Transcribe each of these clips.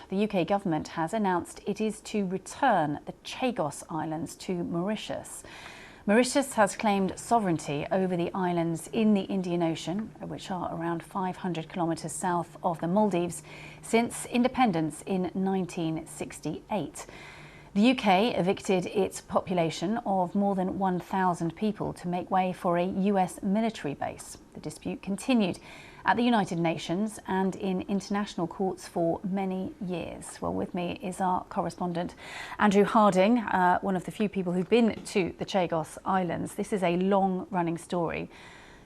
the UK government has announced it is to return the Chagos Islands to Mauritius. Mauritius has claimed sovereignty over the islands in the Indian Ocean, which are around 500 kilometres south of the Maldives, since independence in 1968. The UK evicted its population of more than 1,000 people to make way for a US military base. The dispute continued at the United Nations and in international courts for many years. Well, with me is our correspondent, Andrew Harding, one of the few people who've been to the Chagos Islands. This is a long-running story.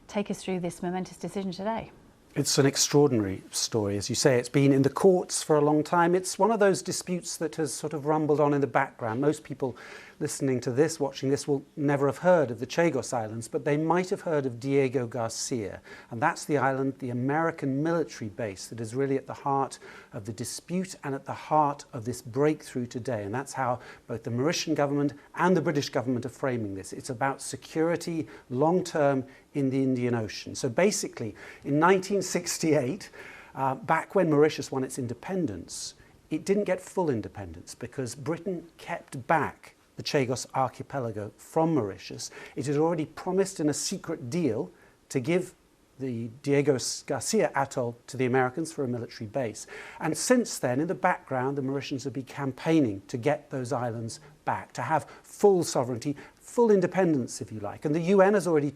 Take us through this momentous decision today. It's an extraordinary story. As you say, it's been in the courts for a long time. It's one of those disputes that has sort of rumbled on in the background. Most people listening to this, watching this, will never have heard of the Chagos Islands, but they might have heard of Diego Garcia. And that's the island, the American military base that is really at the heart of the dispute and at the heart of this breakthrough today. And that's how both the Mauritian government and the British government are framing this. It's about security long-term in the Indian Ocean. So basically, in 1968, back when Mauritius won its independence, it didn't get full independence because Britain kept back the Chagos archipelago from Mauritius. It had already promised in a secret deal to give the Diego Garcia atoll to the Americans for a military base. And since then, in the background, the Mauritians have been campaigning to get those islands back, to have full sovereignty, full independence, if you like. And the UN has already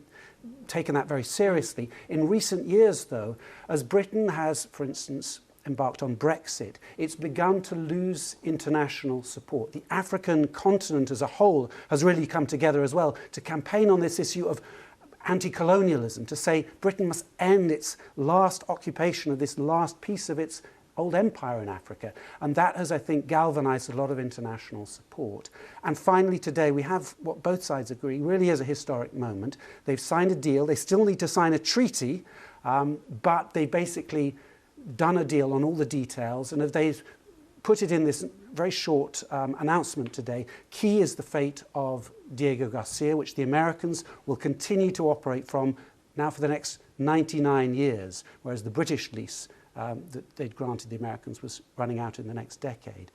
taken that very seriously. In recent years, though, as Britain has, for instance, embarked on Brexit, it's begun to lose international support. The African continent as a whole has really come together as well to campaign on this issue of anti-colonialism, to say Britain must end its last occupation of this last piece of its old empire in Africa. And that has, I think, galvanized a lot of international support. And finally today we have what both sides agree really is a historic moment. They've signed a deal. They still need to sign a treaty, but they basically done a deal on all the details, and if they've put it in this very short announcement today, key is the fate of Diego Garcia, which the Americans will continue to operate from now for the next 99 years, whereas the British lease that they'd granted the Americans was running out in the next decade.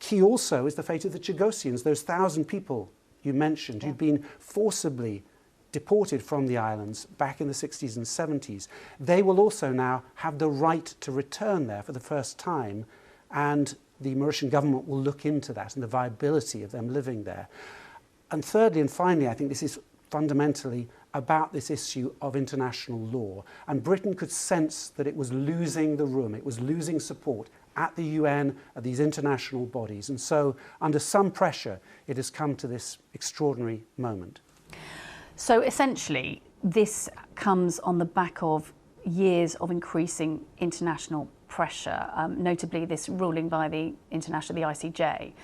Key also is the fate of the Chagosians, those 1,000 people you mentioned who'd been forcibly deported from the islands back in the 60s and 70s. They will also now have the right to return there for the first time, and the Mauritian government will look into that and the viability of them living there. And thirdly and finally, I think this is fundamentally about this issue of international law. And Britain could sense that it was losing the room, it was losing support at the UN, at these international bodies. And so, under some pressure, it has come to this extraordinary moment. So essentially, this comes on the back of years of increasing international pressure, notably this ruling by the ICJ.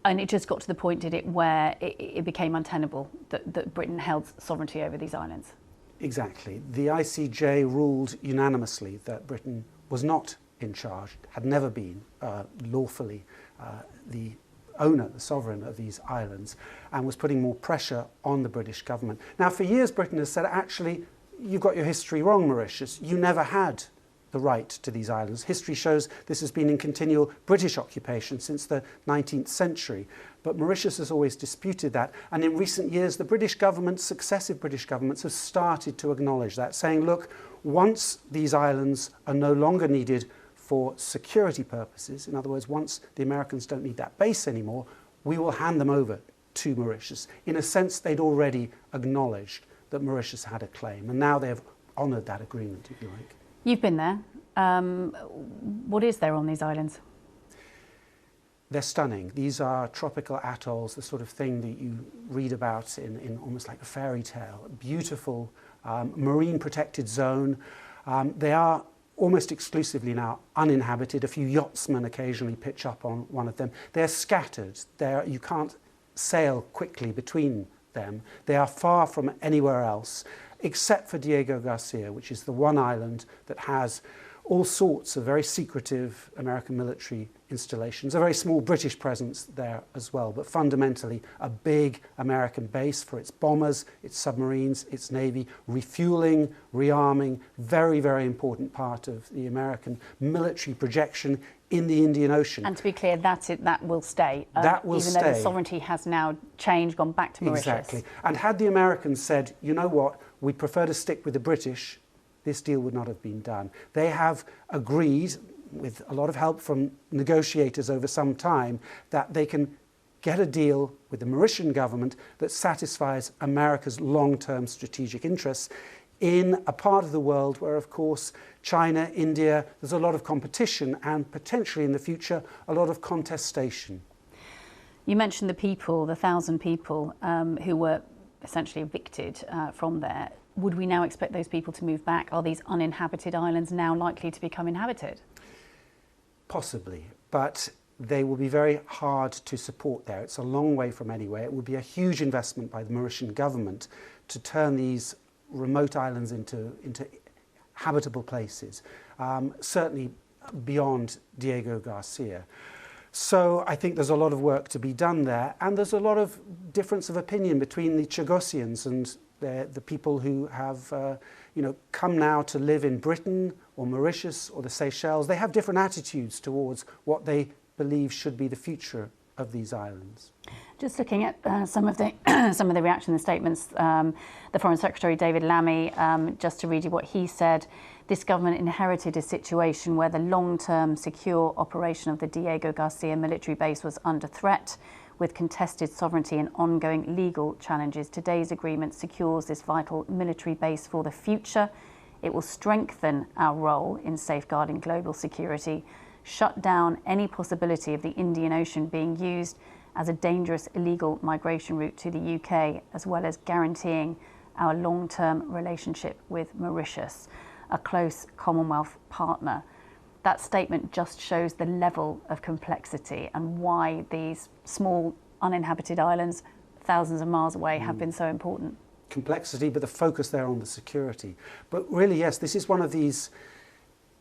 And it just got to the point, did it, where it became untenable that Britain held sovereignty over these islands? Exactly. The ICJ ruled unanimously that Britain was not in charge, had never been lawfully the owner, the sovereign of these islands, and was putting more pressure on the British government. Now, for years, Britain has said, actually, you've got your history wrong, Mauritius. You never had the right to these islands. History shows this has been in continual British occupation since the 19th century. But Mauritius has always disputed that. And in recent years, the British government, successive British governments, have started to acknowledge that, saying, look, once these islands are no longer needed for security purposes, in other words, once the Americans don't need that base anymore, we will hand them over to Mauritius. In a sense, they'd already acknowledged that Mauritius had a claim, and now they have honoured that agreement, if you like. You've been there. What is there on these islands? They're stunning. These are tropical atolls, the sort of thing that you read about in almost like a fairy tale. Beautiful, marine protected zone. They are almost exclusively now uninhabited. A few yachtsmen occasionally pitch up on one of them. They're scattered. You can't sail quickly between them. They are far from anywhere else, except for Diego Garcia, which is the one island that has all sorts of very secretive American military installations, a very small British presence there as well, but fundamentally a big American base for its bombers, its submarines, its navy, refueling, rearming, very, very important part of the American military projection in the Indian Ocean. And to be clear, that will stay. That will even stay. though the sovereignty has now changed, gone back to Mauritius. Exactly. And had the Americans said, you know what, we prefer to stick with the British, this deal would not have been done. They have agreed, with a lot of help from negotiators over some time, that they can get a deal with the Mauritian government that satisfies America's long-term strategic interests in a part of the world where, of course, China, India, there's a lot of competition and potentially in the future a lot of contestation. You mentioned the people, the 1,000 people who were essentially evicted from there. Would we now expect those people to move back? Are these uninhabited islands now likely to become inhabited? Possibly, but they will be very hard to support there. It's a long way from anywhere. It would be a huge investment by the Mauritian government to turn these remote islands into habitable places, certainly beyond Diego Garcia. So I think there's a lot of work to be done there, and there's a lot of difference of opinion between the Chagosians and the people who have come now to live in Britain or Mauritius or the Seychelles. They have different attitudes towards what they believe should be the future of these islands. Just looking at some of the reaction and statements, the Foreign Secretary David Lammy, just to read you what he said, this government inherited a situation where the long-term secure operation of the Diego Garcia military base was under threat, with contested sovereignty and ongoing legal challenges. Today's agreement secures this vital military base for the future. It will strengthen our role in safeguarding global security, shut down any possibility of the Indian Ocean being used as a dangerous illegal migration route to the UK, as well as guaranteeing our long-term relationship with Mauritius, a close Commonwealth partner. That statement just shows the level of complexity and why these small uninhabited islands, thousands of miles away, have been so important. Complexity, but the focus there on the security. But really, yes, this is one of these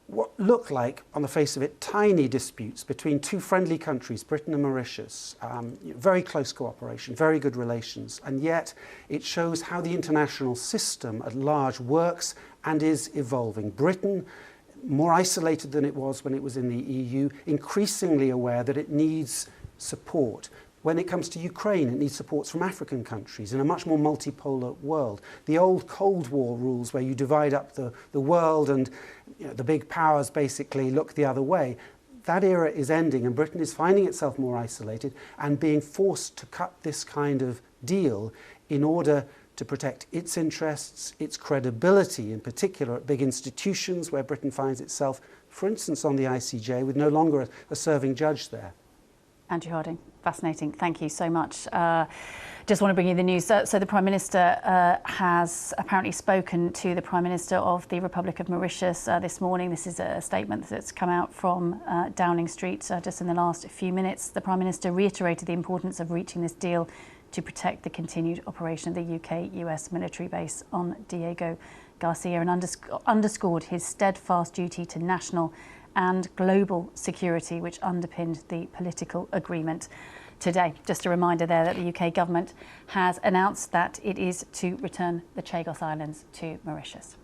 what look like, on the face of it, tiny disputes between two friendly countries, Britain and Mauritius. Very close cooperation, very good relations, and yet it shows how the international system at large works and is evolving. Britain, more isolated than it was when it was in the EU, increasingly aware that it needs support. When it comes to Ukraine, it needs supports from African countries in a much more multipolar world. The old Cold War rules where you divide up the world and the big powers basically look the other way, that era is ending and Britain is finding itself more isolated and being forced to cut this kind of deal in order to protect its interests, its credibility, in particular at big institutions where Britain finds itself, for instance, on the ICJ, with no longer a serving judge there. Andrew Harding, fascinating. Thank you so much. Just want to bring you the news. So the Prime Minister has apparently spoken to the Prime Minister of the Republic of Mauritius this morning. This is a statement that's come out from Downing Street just in the last few minutes. The Prime Minister reiterated the importance of reaching this deal to protect the continued operation of the UK-US military base on Diego Garcia and underscored his steadfast duty to national and global security, which underpinned the political agreement today. Just a reminder there that the UK government has announced that it is to return the Chagos Islands to Mauritius.